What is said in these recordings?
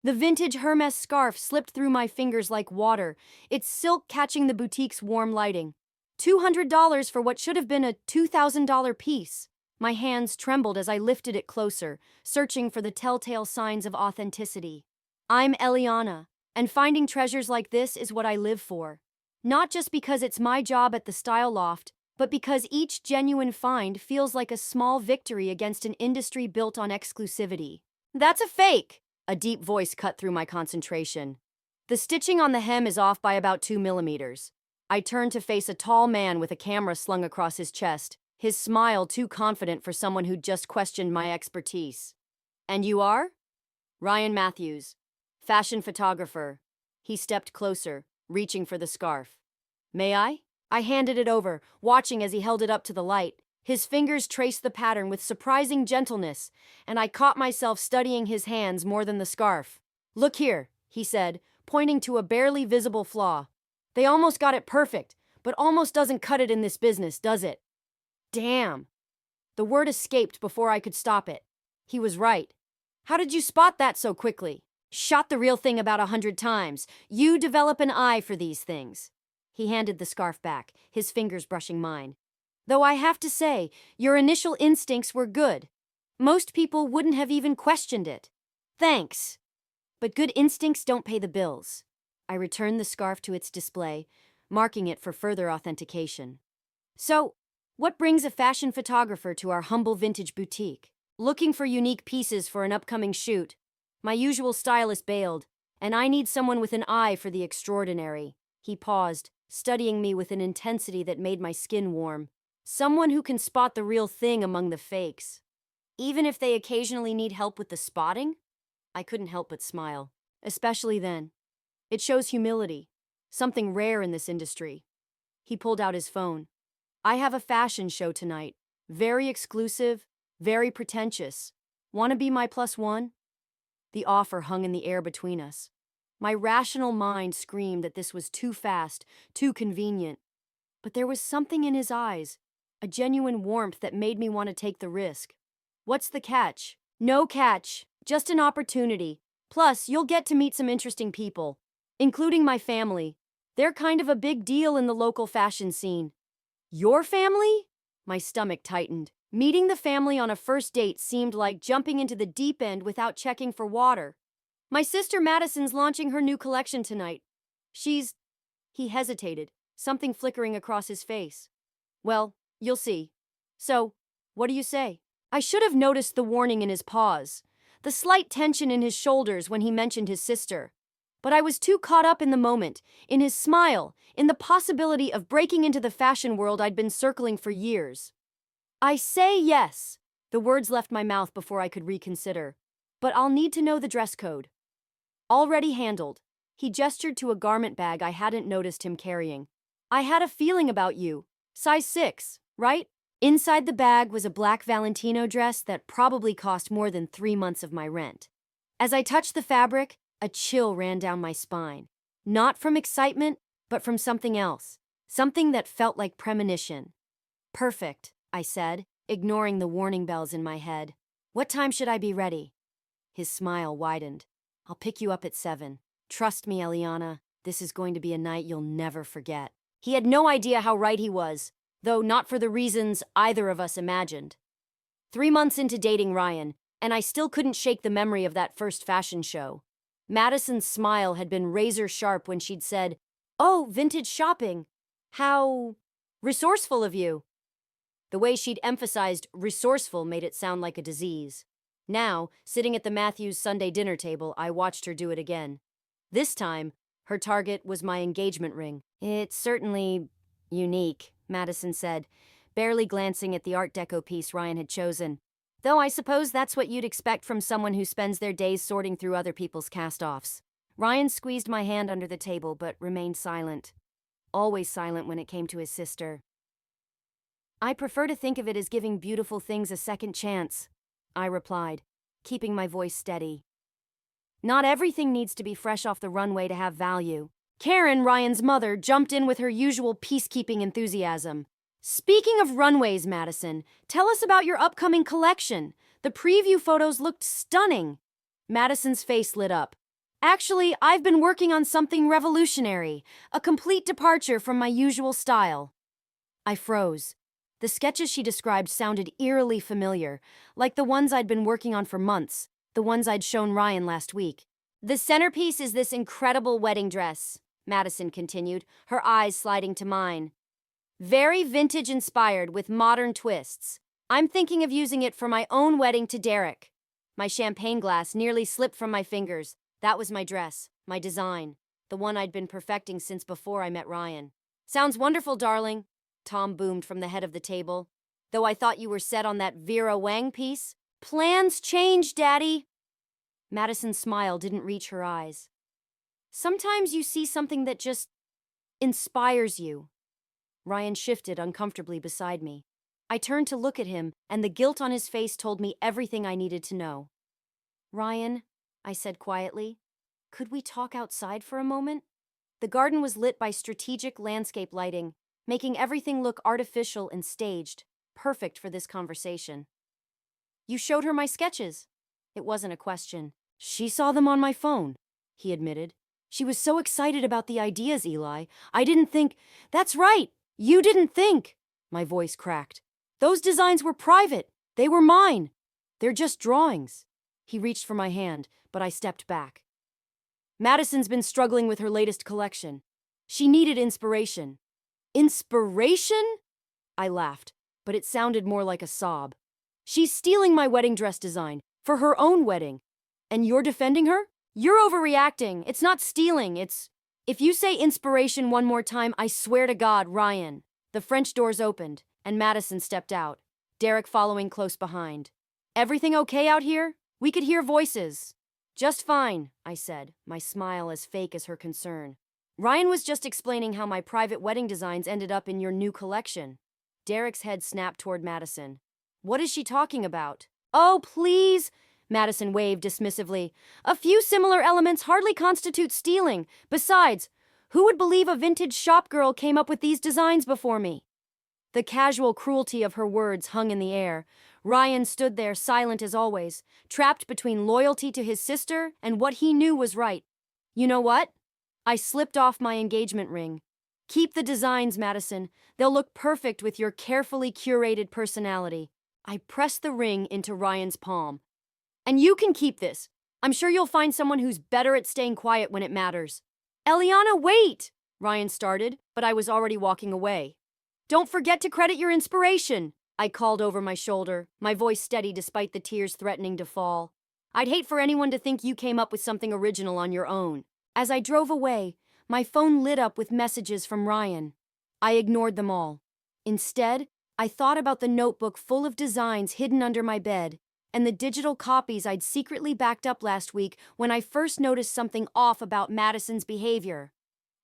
The vintage Hermes scarf slipped through my fingers like water, its silk catching the boutique's warm lighting. $200 for what should have been a $2,000 piece. My hands trembled as I lifted it closer, searching for the telltale signs of authenticity. I'm Eliana, and finding treasures like this is what I live for. Not just because it's my job at the Style Loft, but because each genuine find feels like a small victory against an industry built on exclusivity. That's a fake! A deep voice cut through my concentration. The stitching on the hem is off by about 2 millimeters. I turned to face a tall man with a camera slung across his chest, his smile too confident for someone who'd just questioned my expertise. And you are? Ryan Matthews, fashion photographer. He stepped closer, reaching for the scarf. May I? I handed it over, watching as he held it up to the light. His fingers traced the pattern with surprising gentleness, and I caught myself studying his hands more than the scarf. Look here, he said, pointing to a barely visible flaw. They almost got it perfect, but almost doesn't cut it in this business, does it? Damn. The word escaped before I could stop it. He was right. How did you spot that so quickly? Shot the real thing about 100 times. You develop an eye for these things. He handed the scarf back, his fingers brushing mine. Though I have to say, your initial instincts were good. Most people wouldn't have even questioned it. Thanks. But good instincts don't pay the bills. I returned the scarf to its display, marking it for further authentication. So, what brings a fashion photographer to our humble vintage boutique? Looking for unique pieces for an upcoming shoot. My usual stylist bailed, and I need someone with an eye for the extraordinary. He paused, studying me with an intensity that made my skin warm. Someone who can spot the real thing among the fakes. Even if they occasionally need help with the spotting? I couldn't help but smile. Especially then. It shows humility. Something rare in this industry. He pulled out his phone. I have a fashion show tonight. Very exclusive, very pretentious. Want to be my plus one? The offer hung in the air between us. My rational mind screamed that this was too fast, too convenient. But there was something in his eyes, a genuine warmth that made me want to take the risk. What's the catch? No catch, just an opportunity. Plus, you'll get to meet some interesting people, including my family. They're kind of a big deal in the local fashion scene. Your family? My stomach tightened. Meeting the family on a first date seemed like jumping into the deep end without checking for water. My sister Madison's launching her new collection tonight. He hesitated, something flickering across his face. Well, you'll see. So, what do you say? I should have noticed the warning in his pause, the slight tension in his shoulders when he mentioned his sister. But I was too caught up in the moment, in his smile, in the possibility of breaking into the fashion world I'd been circling for years. I say yes. The words left my mouth before I could reconsider. But I'll need to know the dress code. Already handled. He gestured to a garment bag I hadn't noticed him carrying. I had a feeling about you. Size 6, right? Inside the bag was a black Valentino dress that probably cost more than 3 months of my rent. As I touched the fabric, a chill ran down my spine. Not from excitement, but from something else. Something that felt like premonition. Perfect, I said, ignoring the warning bells in my head. What time should I be ready? His smile widened. I'll pick you up at 7. Trust me, Eliana, this is going to be a night you'll never forget. He had no idea how right he was, though not for the reasons either of us imagined. 3 months into dating Ryan, and I still couldn't shake the memory of that first fashion show. Madison's smile had been razor sharp when she'd said, "Oh, vintage shopping. How resourceful of you." The way she'd emphasized resourceful made it sound like a disease. Now, sitting at the Matthews Sunday dinner table, I watched her do it again. This time, her target was my engagement ring. It's certainly unique, Madison said, barely glancing at the Art Deco piece Ryan had chosen. Though I suppose that's what you'd expect from someone who spends their days sorting through other people's cast-offs. Ryan squeezed my hand under the table, but remained silent. Always silent when it came to his sister. I prefer to think of it as giving beautiful things a second chance, I replied, keeping my voice steady. Not everything needs to be fresh off the runway to have value. Karen, Ryan's mother, jumped in with her usual peacekeeping enthusiasm. Speaking of runways, Madison, tell us about your upcoming collection. The preview photos looked stunning. Madison's face lit up. Actually, I've been working on something revolutionary, a complete departure from my usual style. I froze. The sketches she described sounded eerily familiar, like the ones I'd been working on for months, the ones I'd shown Ryan last week. The centerpiece is this incredible wedding dress, Madison continued, her eyes sliding to mine. Very vintage-inspired with modern twists. I'm thinking of using it for my own wedding to Derek. My champagne glass nearly slipped from my fingers. That was my dress, my design, the one I'd been perfecting since before I met Ryan. Sounds wonderful, darling, Tom boomed from the head of the table. Though I thought you were set on that Vera Wang piece. Plans change, Daddy. Madison's smile didn't reach her eyes. Sometimes you see something that just inspires you. Ryan shifted uncomfortably beside me. I turned to look at him, and the guilt on his face told me everything I needed to know. Ryan, I said quietly, could we talk outside for a moment? The garden was lit by strategic landscape lighting, making everything look artificial and staged, perfect for this conversation. You showed her my sketches. It wasn't a question. She saw them on my phone, he admitted. She was so excited about the ideas, Eli. I didn't think. That's right, you didn't think. My voice cracked. Those designs were private. They were mine. They're just drawings. He reached for my hand, but I stepped back. Madison's been struggling with her latest collection. She needed inspiration. Inspiration? I laughed, but it sounded more like a sob. She's stealing my wedding dress design for her own wedding. And you're defending her? You're overreacting. It's not stealing, it's... If you say inspiration one more time, I swear to God, Ryan. The French doors opened, and Madison stepped out, Derek following close behind. Everything okay out here? We could hear voices. Just fine, I said, my smile as fake as her concern. Ryan was just explaining how my private wedding designs ended up in your new collection. Derek's head snapped toward Madison. What is she talking about? Oh, please, Madison waved dismissively. A few similar elements hardly constitute stealing. Besides, who would believe a vintage shop girl came up with these designs before me? The casual cruelty of her words hung in the air. Ryan stood there silent as always, trapped between loyalty to his sister and what he knew was right. You know what? I slipped off my engagement ring. Keep the designs, Madison. They'll look perfect with your carefully curated personality. I pressed the ring into Ryan's palm. And you can keep this. I'm sure you'll find someone who's better at staying quiet when it matters. Eliana, wait! Ryan started, but I was already walking away. Don't forget to credit your inspiration, I called over my shoulder, my voice steady despite the tears threatening to fall. I'd hate for anyone to think you came up with something original on your own. As I drove away, my phone lit up with messages from Ryan. I ignored them all. Instead, I thought about the notebook full of designs hidden under my bed, and the digital copies I'd secretly backed up last week when I first noticed something off about Madison's behavior.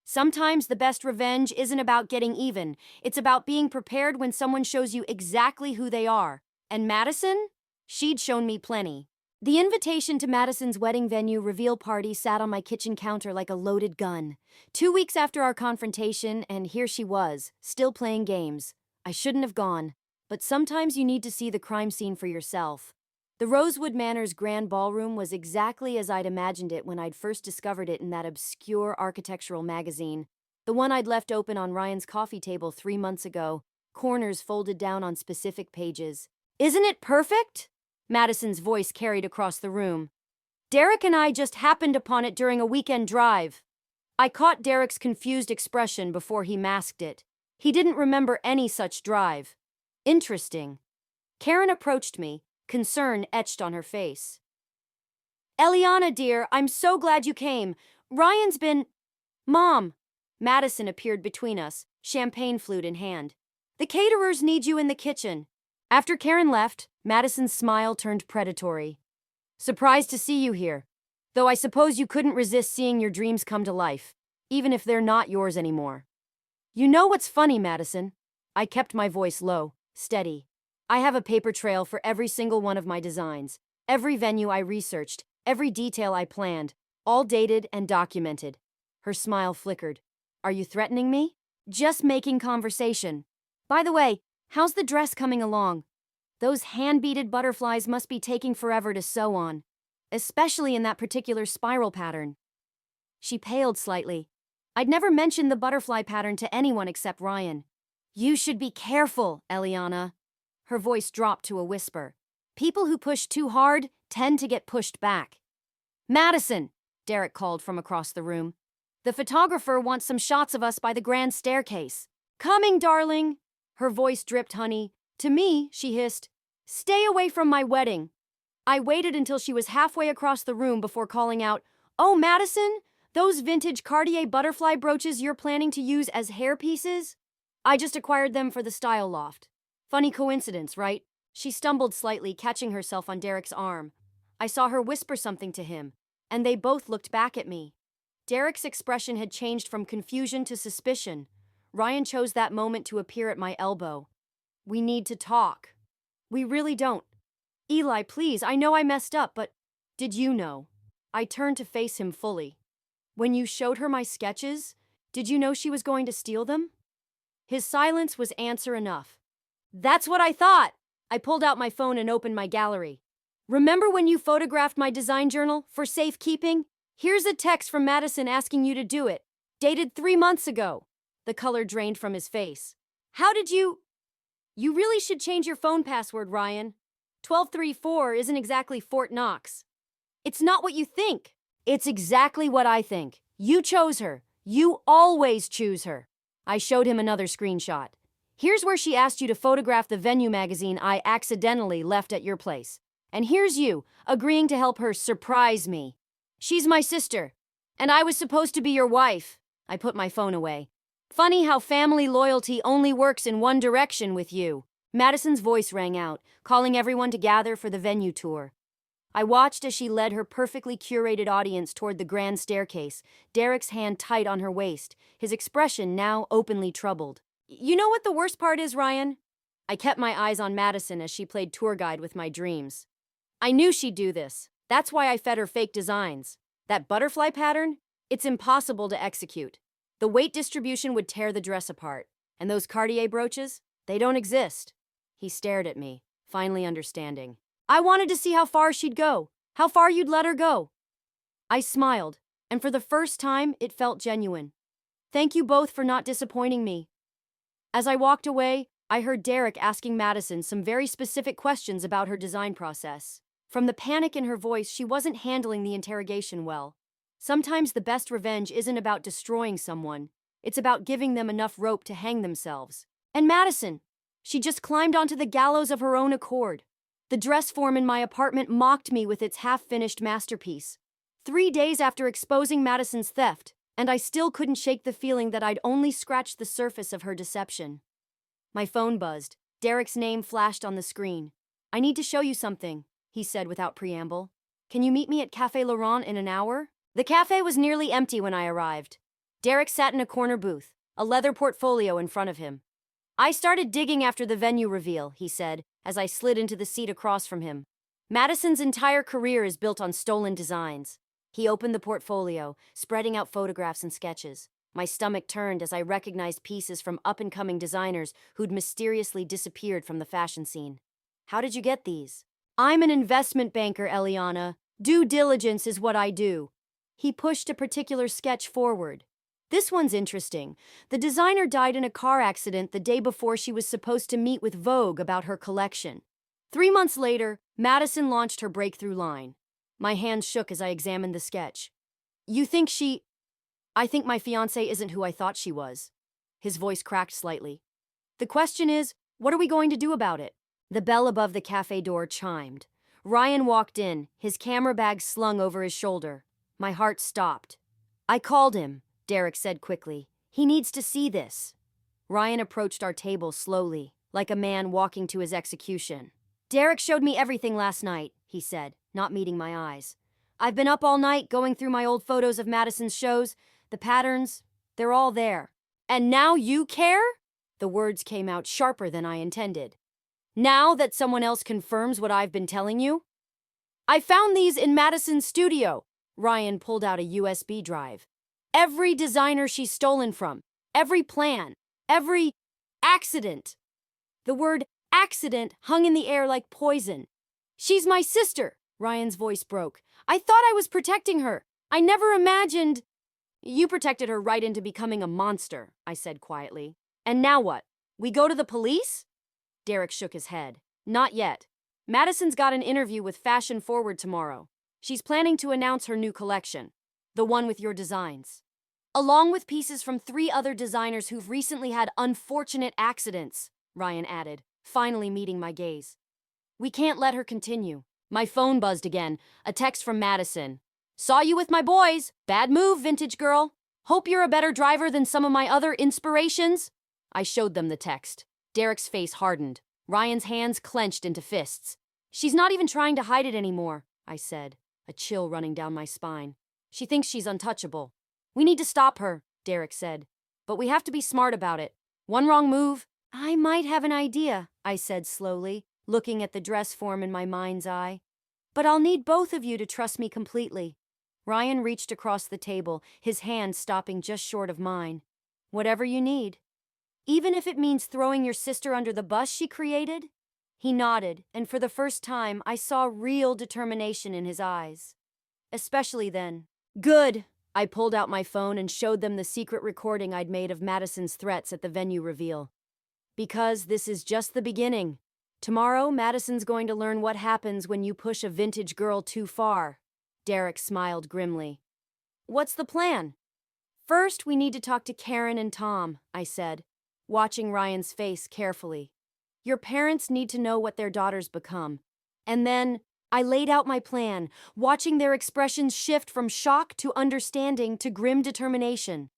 Sometimes the best revenge isn't about getting even. It's about being prepared when someone shows you exactly who they are. And Madison? She'd shown me plenty. The invitation to Madison's wedding venue reveal party sat on my kitchen counter like a loaded gun. 2 weeks after our confrontation, and here she was, still playing games. I shouldn't have gone. But sometimes you need to see the crime scene for yourself. The Rosewood Manor's grand ballroom was exactly as I'd imagined it when I'd first discovered it in that obscure architectural magazine. The one I'd left open on Ryan's coffee table 3 months ago, corners folded down on specific pages. Isn't it perfect? Madison's voice carried across the room. Derek and I just happened upon it during a weekend drive. I caught Derek's confused expression before he masked it. He didn't remember any such drive. Interesting. Karen approached me, concern etched on her face. Eliana, dear, I'm so glad you came. Ryan's been... Mom! Madison appeared between us, champagne flute in hand. The caterers need you in the kitchen. After Karen left, Madison's smile turned predatory. Surprised to see you here. Though I suppose you couldn't resist seeing your dreams come to life, even if they're not yours anymore. You know what's funny, Madison? I kept my voice low, steady. I have a paper trail for every single one of my designs, every venue I researched, every detail I planned, all dated and documented. Her smile flickered. Are you threatening me? Just making conversation. By the way, how's the dress coming along? Those hand-beaded butterflies must be taking forever to sew on, especially in that particular spiral pattern. She paled slightly. I'd never mentioned the butterfly pattern to anyone except Ryan. You should be careful, Eliana. Her voice dropped to a whisper. People who push too hard tend to get pushed back. Madison, Derek called from across the room. The photographer wants some shots of us by the grand staircase. Coming, darling. Her voice dripped honey. To me, she hissed. Stay away from my wedding. I waited until she was halfway across the room before calling out, Oh, Madison, those vintage Cartier butterfly brooches you're planning to use as hairpieces? I just acquired them for the style loft. Funny coincidence, right? She stumbled slightly, catching herself on Derek's arm. I saw her whisper something to him, and they both looked back at me. Derek's expression had changed from confusion to suspicion. Ryan chose that moment to appear at my elbow. We need to talk. We really don't. Eli, please, I know I messed up, but did you know? I turned to face him fully. When you showed her my sketches, did you know she was going to steal them? His silence was answer enough. That's what I thought. I pulled out my phone and opened my gallery. Remember when you photographed my design journal for safekeeping? Here's a text from Madison asking you to do it, dated 3 months ago. The color drained from his face. How did you... You really should change your phone password, Ryan. 1234 isn't exactly Fort Knox. It's not what you think. It's exactly what I think. You chose her. You always choose her. I showed him another screenshot. Here's where she asked you to photograph the venue magazine I accidentally left at your place. And here's you, agreeing to help her surprise me. She's my sister, and I was supposed to be your wife. I put my phone away. Funny how family loyalty only works in one direction with you. Madison's voice rang out, calling everyone to gather for the venue tour. I watched as she led her perfectly curated audience toward the grand staircase, Derek's hand tight on her waist, his expression now openly troubled. You know what the worst part is, Ryan? I kept my eyes on Madison as she played tour guide with my dreams. I knew she'd do this. That's why I fed her fake designs. That butterfly pattern? It's impossible to execute. The weight distribution would tear the dress apart. And those Cartier brooches? They don't exist. He stared at me, finally understanding. I wanted to see how far she'd go, how far you'd let her go. I smiled, and for the first time, it felt genuine. Thank you both for not disappointing me. As I walked away, I heard Derek asking Madison some very specific questions about her design process. From the panic in her voice, she wasn't handling the interrogation well. Sometimes the best revenge isn't about destroying someone. It's about giving them enough rope to hang themselves. And Madison, she just climbed onto the gallows of her own accord. The dress form in my apartment mocked me with its half-finished masterpiece. 3 days after exposing Madison's theft, and I still couldn't shake the feeling that I'd only scratched the surface of her deception. My phone buzzed. Derek's name flashed on the screen. I need to show you something, he said without preamble. Can you meet me at Café Laurent in an hour? The cafe was nearly empty when I arrived. Derek sat in a corner booth, a leather portfolio in front of him. I started digging after the venue reveal, he said, as I slid into the seat across from him. Madison's entire career is built on stolen designs. He opened the portfolio, spreading out photographs and sketches. My stomach turned as I recognized pieces from up-and-coming designers who'd mysteriously disappeared from the fashion scene. How did you get these? I'm an investment banker, Eliana. Due diligence is what I do. He pushed a particular sketch forward. This one's interesting. The designer died in a car accident the day before she was supposed to meet with Vogue about her collection. 3 months later, Madison launched her breakthrough line. My hands shook as I examined the sketch. You think she... I think my fiancée isn't who I thought she was. His voice cracked slightly. The question is, what are we going to do about it? The bell above the cafe door chimed. Ryan walked in, his camera bag slung over his shoulder. My heart stopped. I called him, Derek said quickly. He needs to see this. Ryan approached our table slowly, like a man walking to his execution. Derek showed me everything last night, he said, not meeting my eyes. I've been up all night going through my old photos of Madison's shows. The patterns, they're all there. And now you care? The words came out sharper than I intended. Now that someone else confirms what I've been telling you? I found these in Madison's studio. Ryan pulled out a USB drive. Every designer she's stolen from, every plan, every accident. The word accident hung in the air like poison. She's my sister, Ryan's voice broke. I thought I was protecting her. I never imagined... You protected her right into becoming a monster, I said quietly. And now what? We go to the police? Derek shook his head. Not yet. Madison's got an interview with Fashion Forward tomorrow. She's planning to announce her new collection, the one with your designs, along with pieces from 3 other designers who've recently had unfortunate accidents, Ryan added, finally meeting my gaze. We can't let her continue. My phone buzzed again, a text from Madison. Saw you with my boys. Bad move, vintage girl. Hope you're a better driver than some of my other inspirations. I showed them the text. Derek's face hardened. Ryan's hands clenched into fists. She's not even trying to hide it anymore, I said, a chill running down my spine. She thinks she's untouchable. We need to stop her, Derek said. But we have to be smart about it. One wrong move. I might have an idea, I said slowly, looking at the dress form in my mind's eye. But I'll need both of you to trust me completely. Ryan reached across the table, his hand stopping just short of mine. Whatever you need. Even if it means throwing your sister under the bus she created? He nodded, and for the first time, I saw real determination in his eyes. Especially then. Good. I pulled out my phone and showed them the secret recording I'd made of Madison's threats at the venue reveal. Because this is just the beginning. Tomorrow, Madison's going to learn what happens when you push a vintage girl too far. Derek smiled grimly. What's the plan? First, we need to talk to Karen and Tom, I said, watching Ryan's face carefully. Your parents need to know what their daughters become. And then, I laid out my plan, watching their expressions shift from shock to understanding to grim determination.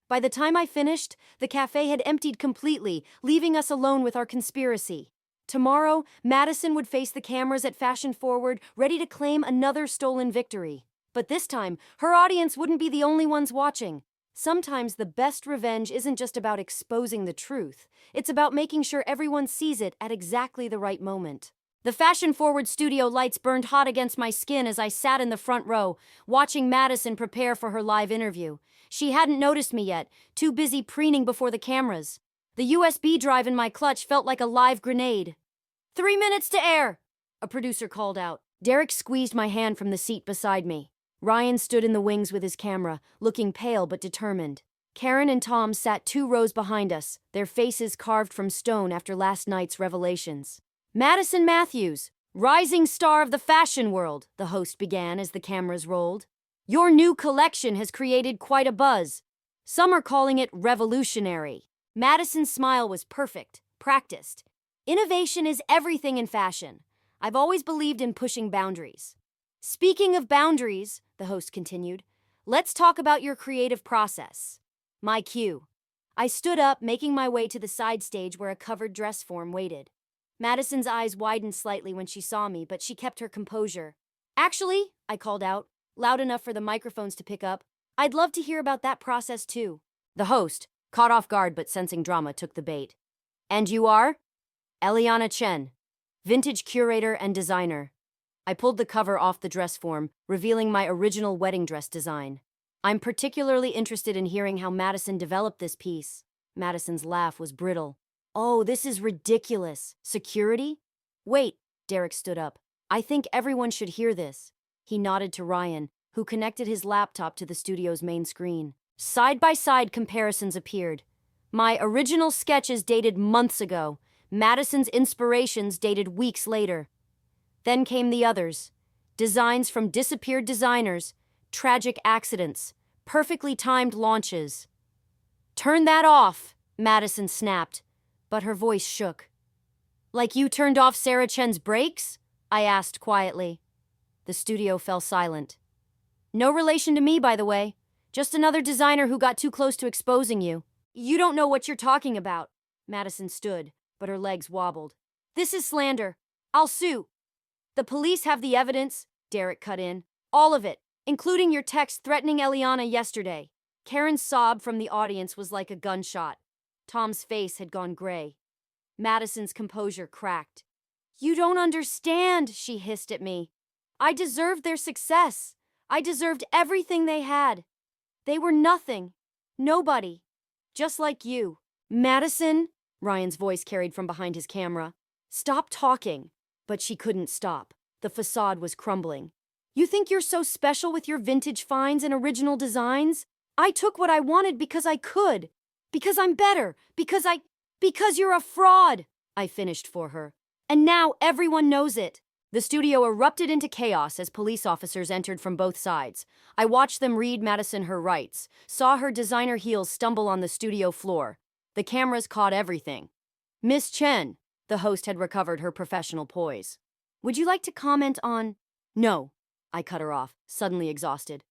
By the time I finished, the cafe had emptied completely, leaving us alone with our conspiracy. Tomorrow, Madison would face the cameras at Fashion Forward, ready to claim another stolen victory. But this time, her audience wouldn't be the only ones watching. Sometimes the best revenge isn't just about exposing the truth. It's about making sure everyone sees it at exactly the right moment. The Fashion Forward studio lights burned hot against my skin as I sat in the front row, watching Madison prepare for her live interview. She hadn't noticed me yet, too busy preening before the cameras. The USB drive in my clutch felt like a live grenade. 3 minutes to air, a producer called out. Derek squeezed my hand from the seat beside me. Ryan stood in the wings with his camera, looking pale but determined. Karen and Tom sat 2 rows behind us, their faces carved from stone after last night's revelations. Madison Matthews, rising star of the fashion world, the host began as the cameras rolled. Your new collection has created quite a buzz. Some are calling it revolutionary. Madison's smile was perfect, practiced. Innovation is everything in fashion. I've always believed in pushing boundaries. Speaking of boundaries, the host continued, let's talk about your creative process. My cue. I stood up, making my way to the side stage where a covered dress form waited. Madison's eyes widened slightly when she saw me, but she kept her composure. Actually, I called out, loud enough for the microphones to pick up, I'd love to hear about that process too. The host, caught off guard but sensing drama, took the bait. And you are? Eliana Chen, vintage curator and designer. I pulled the cover off the dress form, revealing my original wedding dress design. I'm particularly interested in hearing how Madison developed this piece. Madison's laugh was brittle. Oh, this is ridiculous. Security? Wait, Derek stood up. I think everyone should hear this. He nodded to Ryan, who connected his laptop to the studio's main screen. Side-by-side comparisons appeared. My original sketches dated months ago. Madison's inspirations dated weeks later. Then came the others. Designs from disappeared designers, tragic accidents, perfectly timed launches. Turn that off, Madison snapped, but her voice shook. Like you turned off Sarah Chen's brakes? I asked quietly. The studio fell silent. No relation to me, by the way. Just another designer who got too close to exposing you. You don't know what you're talking about. Madison stood, but her legs wobbled. This is slander. I'll sue. The police have the evidence, Derek cut in. All of it, including your text threatening Eliana yesterday. Karen's sob from the audience was like a gunshot. Tom's face had gone gray. Madison's composure cracked. You don't understand, she hissed at me. I deserved their success. I deserved everything they had. They were nothing. Nobody. Just like you. Madison, Ryan's voice carried from behind his camera. Stop talking. But she couldn't stop. The facade was crumbling. You think you're so special with your vintage finds and original designs? I took what I wanted because I could. Because I'm better. Because you're a fraud, I finished for her. And now everyone knows it. The studio erupted into chaos as police officers entered from both sides. I watched them read Madison her rights, saw her designer heels stumble on the studio floor. The cameras caught everything. Miss Chen, the host had recovered her professional poise. Would you like to comment on... No, I cut her off, suddenly exhausted.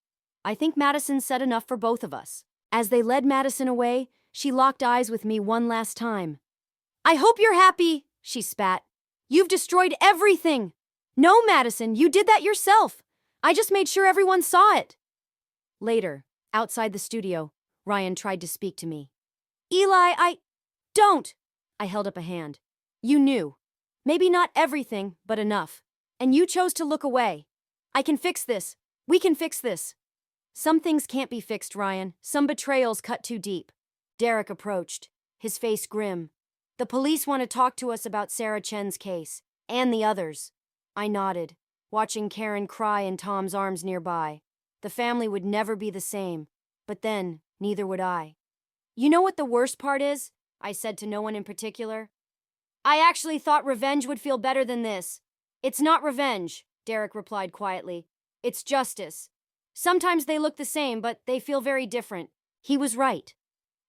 I think Madison said enough for both of us. As they led Madison away, she locked eyes with me one last time. I hope you're happy, she spat. You've destroyed everything. No, Madison, you did that yourself. I just made sure everyone saw it. Later, outside the studio, Ryan tried to speak to me. Eli, Don't! I held up a hand. You knew. Maybe not everything, but enough. And you chose to look away. I can fix this. We can fix this. Some things can't be fixed, Ryan. Some betrayals cut too deep. Derek approached, his face grim. The police want to talk to us about Sarah Chen's case, and the others. I nodded, watching Karen cry in Tom's arms nearby. The family would never be the same, but then, neither would I. You know what the worst part is? I said to no one in particular. I actually thought revenge would feel better than this. It's not revenge, Derek replied quietly. It's justice. Sometimes they look the same, but they feel very different. He was right.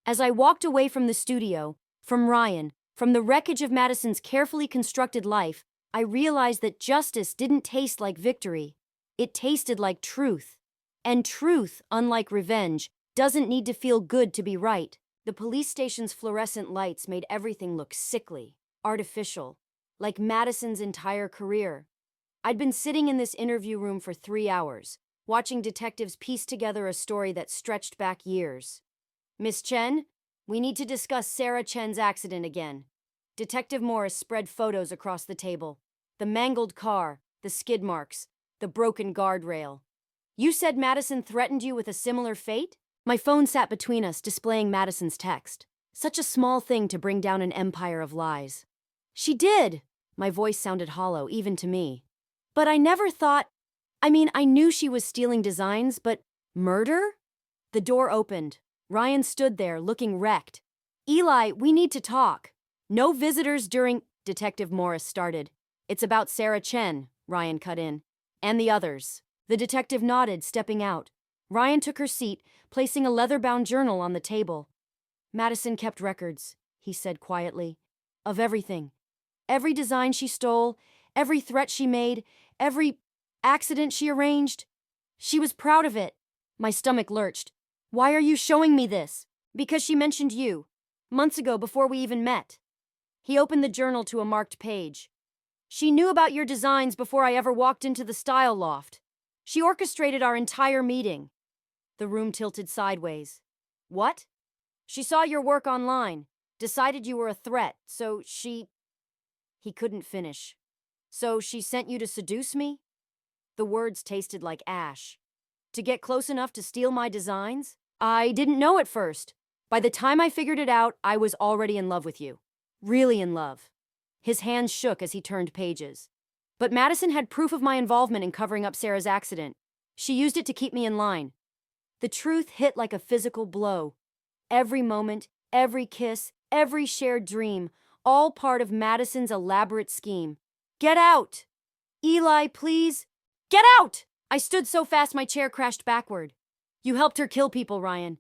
As I walked away from the studio, from Ryan, from the wreckage of Madison's carefully constructed life, I realized that justice didn't taste like victory. It tasted like truth. And truth, unlike revenge, doesn't need to feel good to be right. The police station's fluorescent lights made everything look sickly, artificial, like Madison's entire career. I'd been sitting in this interview room for 3 hours, watching detectives piece together a story that stretched back years. Miss Chen, we need to discuss Sarah Chen's accident again. Detective Morris spread photos across the table. The mangled car, the skid marks, the broken guardrail. You said Madison threatened you with a similar fate? My phone sat between us, displaying Madison's text. Such a small thing to bring down an empire of lies. She did! My voice sounded hollow, even to me. But I never thought... I knew she was stealing designs, but murder? The door opened. Ryan stood there, looking wrecked. Eli, we need to talk. No visitors during... Detective Morris started. It's about Sarah Chen, Ryan cut in. And the others. The detective nodded, stepping out. Ryan took her seat, placing a leather-bound journal on the table. Madison kept records, he said quietly, of everything. Every design she stole, every threat she made, every accident she arranged. She was proud of it. My stomach lurched. Why are you showing me this? Because she mentioned you. Months ago, before we even met. He opened the journal to a marked page. She knew about your designs before I ever walked into the style loft. She orchestrated our entire meeting. The room tilted sideways. What? She saw your work online, decided you were a threat, so she... He couldn't finish. So she sent you to seduce me? The words tasted like ash. To get close enough to steal my designs? I didn't know at first. By the time I figured it out, I was already in love with you. Really in love. His hands shook as he turned pages. But Madison had proof of my involvement in covering up Sarah's accident. She used it to keep me in line. The truth hit like a physical blow. Every moment, every kiss, every shared dream, all part of Madison's elaborate scheme. Get out! Eli, please. Get out! I stood so fast my chair crashed backward. You helped her kill people, Ryan.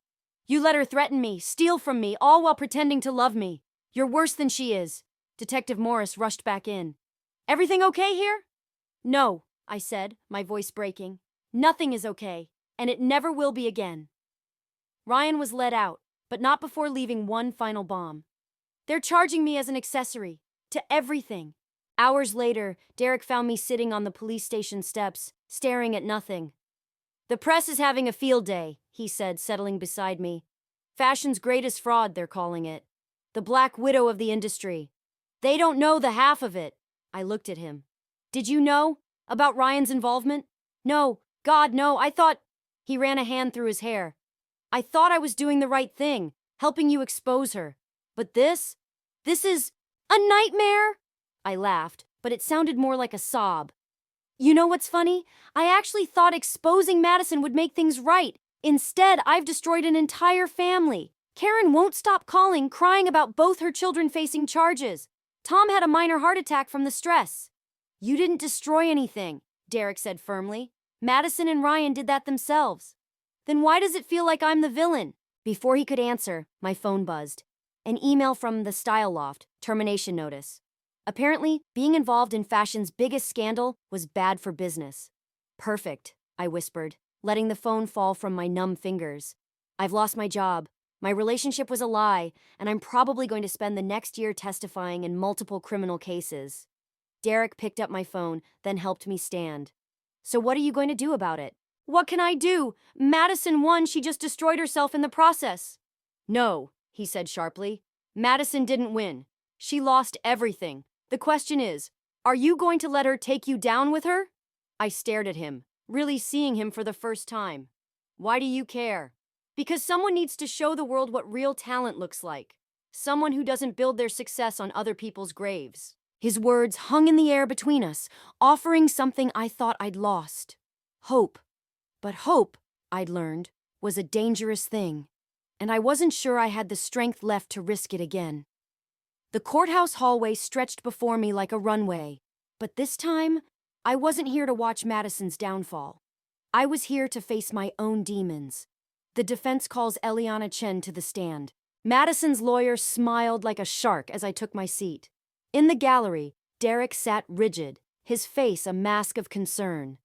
You let her threaten me, steal from me, all while pretending to love me. You're worse than she is. Detective Morris rushed back in. Everything okay here? No, I said, my voice breaking. Nothing is okay, and it never will be again. Ryan was let out, but not before leaving one final bomb. They're charging me as an accessory to everything. Hours later, Derek found me sitting on the police station steps, staring at nothing. The press is having a field day, he said, settling beside me. Fashion's greatest fraud, they're calling it. The Black Widow of the industry. They don't know the half of it. I looked at him. Did you know about Ryan's involvement? No, God, no, I thought... He ran a hand through his hair. I thought I was doing the right thing, helping you expose her. But this is a nightmare? I laughed, but it sounded more like a sob. You know what's funny? I actually thought exposing Madison would make things right. Instead, I've destroyed an entire family. Karen won't stop calling, crying about both her children facing charges. Tom had a minor heart attack from the stress. You didn't destroy anything, Derek said firmly. Madison and Ryan did that themselves. Then why does it feel like I'm the villain? Before he could answer, my phone buzzed. An email from the Style Loft, termination notice. Apparently, being involved in fashion's biggest scandal was bad for business. Perfect, I whispered, letting the phone fall from my numb fingers. I've lost my job. My relationship was a lie, and I'm probably going to spend the next year testifying in multiple criminal cases. Derek picked up my phone, then helped me stand. So what are you going to do about it? What can I do? Madison won, she just destroyed herself in the process. No, he said sharply. Madison didn't win. She lost everything. The question is, are you going to let her take you down with her? I stared at him, really seeing him for the first time. Why do you care? Because someone needs to show the world what real talent looks like. Someone who doesn't build their success on other people's graves. His words hung in the air between us, offering something I thought I'd lost. Hope. But hope, I'd learned, was a dangerous thing, and I wasn't sure I had the strength left to risk it again. The courthouse hallway stretched before me like a runway, but this time, I wasn't here to watch Madison's downfall. I was here to face my own demons. The defense calls Eliana Chen to the stand. Madison's lawyer smiled like a shark as I took my seat. In the gallery, Derek sat rigid, his face a mask of concern.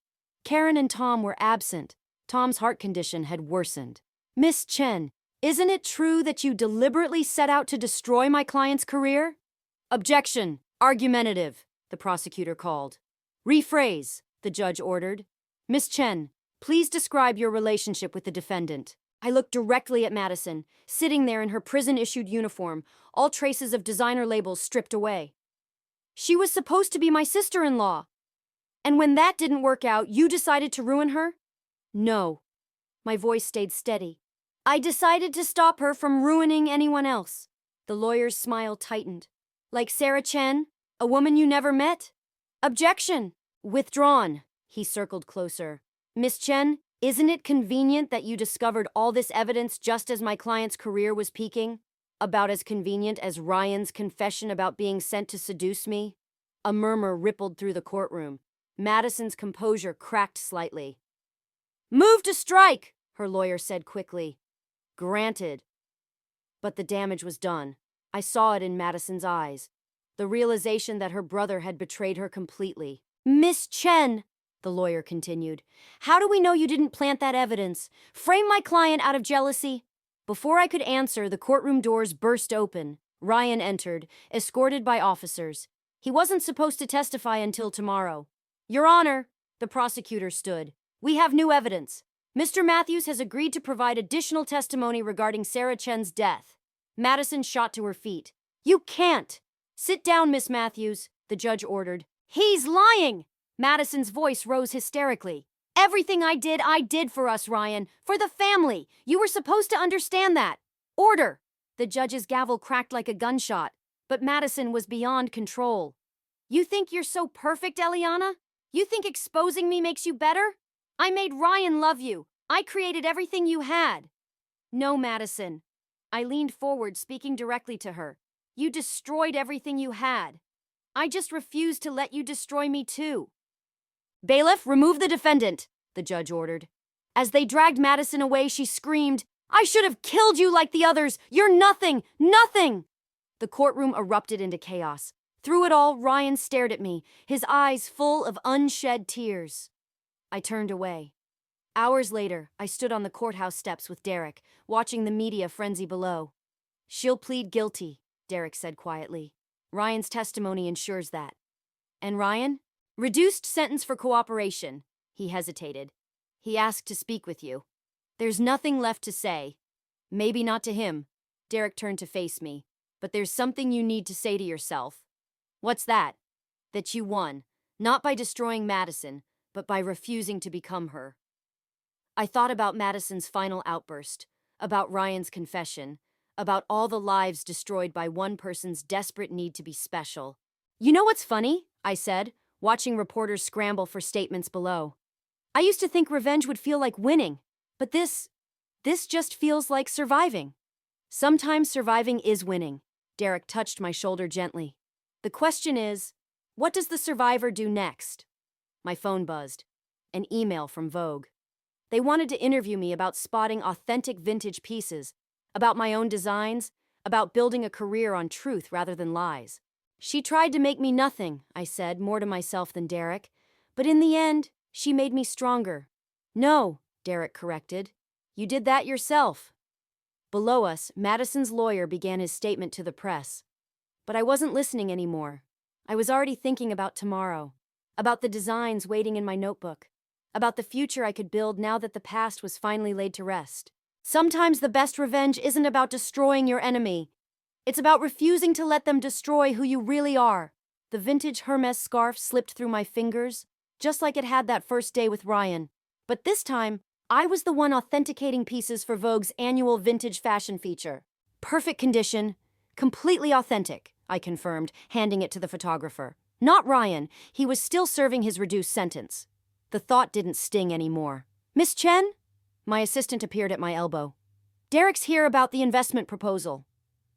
Karen and Tom were absent. Tom's heart condition had worsened. Miss Chen, isn't it true that you deliberately set out to destroy my client's career? Objection. Argumentative, the prosecutor called. Rephrase, the judge ordered. Miss Chen, please describe your relationship with the defendant. I looked directly at Madison, sitting there in her prison-issued uniform, all traces of designer labels stripped away. She was supposed to be my sister-in-law. And when that didn't work out, you decided to ruin her? No. My voice stayed steady. I decided to stop her from ruining anyone else. The lawyer's smile tightened. Like Sarah Chen, a woman you never met? Objection. Withdrawn. He circled closer. Miss Chen, isn't it convenient that you discovered all this evidence just as my client's career was peaking? About as convenient as Ryan's confession about being sent to seduce me? A murmur rippled through the courtroom. Madison's composure cracked slightly. Move to strike, her lawyer said quickly. Granted. But the damage was done. I saw it in Madison's eyes. The realization that her brother had betrayed her completely. Miss Chen, the lawyer continued, how do we know you didn't plant that evidence? Frame my client out of jealousy? Before I could answer, the courtroom doors burst open. Ryan entered, escorted by officers. He wasn't supposed to testify until tomorrow. Your Honor, the prosecutor stood. We have new evidence. Mr. Matthews has agreed to provide additional testimony regarding Sarah Chen's death. Madison shot to her feet. You can't! Sit down, Miss Matthews, the judge ordered. He's lying! Madison's voice rose hysterically. Everything I did for us, Ryan. For the family. You were supposed to understand that. Order! The judge's gavel cracked like a gunshot, but Madison was beyond control. You think you're so perfect, Eliana? You think exposing me makes you better? I made Ryan love you. I created everything you had. No, Madison. I leaned forward, speaking directly to her. You destroyed everything you had. I just refused to let you destroy me too. Bailiff, remove the defendant, the judge ordered. As they dragged Madison away, she screamed, I should have killed you like the others. You're nothing, nothing. The courtroom erupted into chaos. Through it all, Ryan stared at me, his eyes full of unshed tears. I turned away. Hours later, I stood on the courthouse steps with Derek, watching the media frenzy below. She'll plead guilty, Derek said quietly. Ryan's testimony ensures that. And Ryan? Reduced sentence for cooperation. He hesitated. He asked to speak with you. There's nothing left to say. Maybe not to him. Derek turned to face me. But there's something you need to say to yourself. What's that? That you won, not by destroying Madison, but by refusing to become her. I thought about Madison's final outburst, about Ryan's confession, about all the lives destroyed by one person's desperate need to be special. You know what's funny? I said, watching reporters scramble for statements below. I used to think revenge would feel like winning, but this This just feels like surviving. Sometimes surviving is winning. Derek touched my shoulder gently. The question is, what does the survivor do next? My phone buzzed. An email from Vogue. They wanted to interview me about spotting authentic vintage pieces, about my own designs, about building a career on truth rather than lies. She tried to make me nothing, I said, more to myself than Derek. But in the end, she made me stronger. No, Derek corrected. You did that yourself. Below us, Madison's lawyer began his statement to the press. But I wasn't listening anymore. I was already thinking about tomorrow, about the designs waiting in my notebook, about the future I could build now that the past was finally laid to rest. Sometimes the best revenge isn't about destroying your enemy. It's about refusing to let them destroy who you really are. The vintage Hermes scarf slipped through my fingers, just like it had that first day with Ryan. But this time, I was the one authenticating pieces for Vogue's annual vintage fashion feature. Perfect condition, completely authentic, I confirmed, handing it to the photographer. Not Ryan, he was still serving his reduced sentence. The thought didn't sting anymore. Miss Chen? My assistant appeared at my elbow. Derek's here about the investment proposal.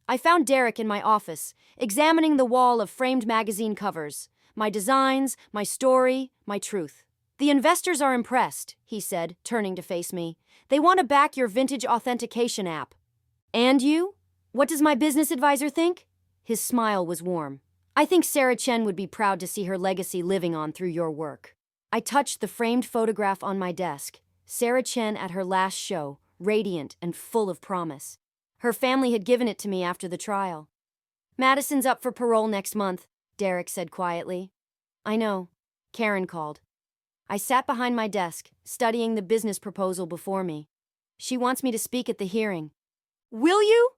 I found Derek in my office, examining the wall of framed magazine covers. My designs, my story, my truth. The investors are impressed, he said, turning to face me. They want to back your vintage authentication app. And you? What does my business advisor think? His smile was warm. I think Sarah Chen would be proud to see her legacy living on through your work. I touched the framed photograph on my desk. Sarah Chen at her last show, radiant and full of promise. Her family had given it to me after the trial. Madison's up for parole next month, Derek said quietly. I know. Karen called. I sat behind my desk, studying the business proposal before me. She wants me to speak at the hearing. Will you?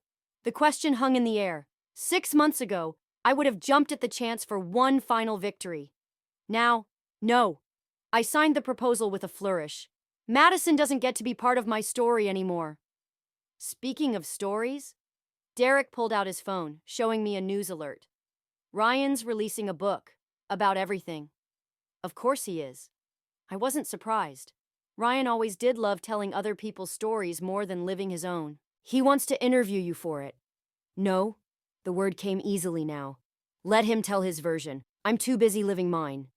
The question hung in the air. 6 months ago, I would have jumped at the chance for one final victory. Now, no. I signed the proposal with a flourish. Madison doesn't get to be part of my story anymore. Speaking of stories, Derek pulled out his phone, showing me a news alert. Ryan's releasing a book about everything. Of course he is. I wasn't surprised. Ryan always did love telling other people's stories more than living his own. He wants to interview you for it. No, the word came easily now. Let him tell his version. I'm too busy living mine.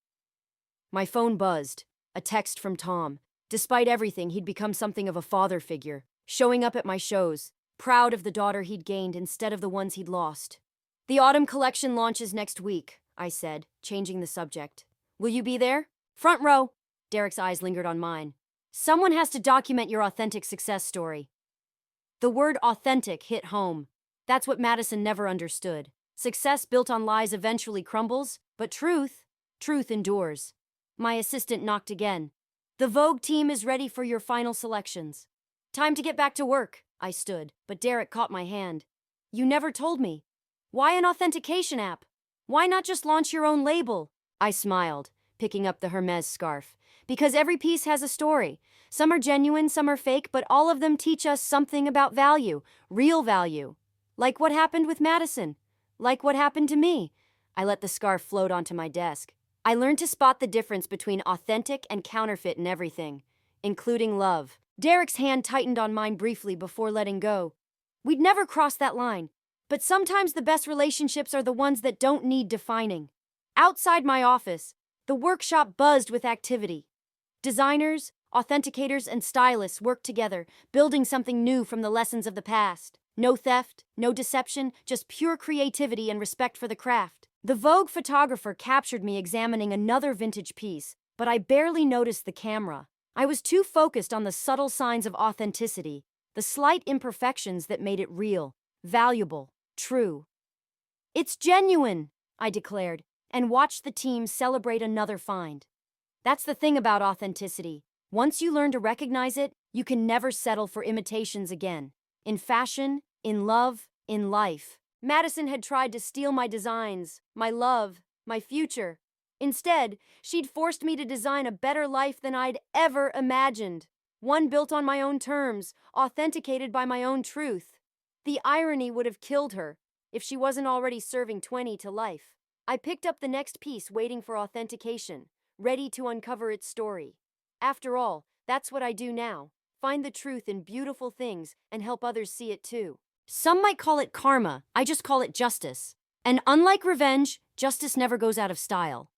My phone buzzed. A text from Tom. Despite everything, he'd become something of a father figure, showing up at my shows, proud of the daughter he'd gained instead of the ones he'd lost. The autumn collection launches next week, I said, changing the subject. Will you be there? Front row. Derek's eyes lingered on mine. Someone has to document your authentic success story. The word authentic hit home. That's what Madison never understood. Success built on lies eventually crumbles, but truth endures. My assistant knocked again. The Vogue team is ready for your final selections. Time to get back to work, I stood, but Derek caught my hand. You never told me. Why an authentication app? Why not just launch your own label? I smiled, picking up the Hermes scarf. Because every piece has a story. Some are genuine, some are fake, but all of them teach us something about value, real value. Like what happened with Madison. Like what happened to me. I let the scarf float onto my desk. I learned to spot the difference between authentic and counterfeit in everything, including love. Derek's hand tightened on mine briefly before letting go. We'd never crossed that line, but sometimes the best relationships are the ones that don't need defining. Outside my office, the workshop buzzed with activity. Designers, authenticators, and stylists worked together, building something new from the lessons of the past. No theft, no deception, just pure creativity and respect for the craft. The Vogue photographer captured me examining another vintage piece, but I barely noticed the camera. I was too focused on the subtle signs of authenticity, the slight imperfections that made it real, valuable, true. It's genuine, I declared, and watched the team celebrate another find. That's the thing about authenticity. Once you learn to recognize it, you can never settle for imitations again. In fashion, in love, in life. Madison had tried to steal my designs, my love, my future. Instead, she'd forced me to design a better life than I'd ever imagined. One built on my own terms, authenticated by my own truth. The irony would have killed her if she wasn't already serving 20 to life. I picked up the next piece waiting for authentication, ready to uncover its story. After all, that's what I do now. find the truth in beautiful things and help others see it too. Some might call it karma, I just call it justice. And unlike revenge, justice never goes out of style.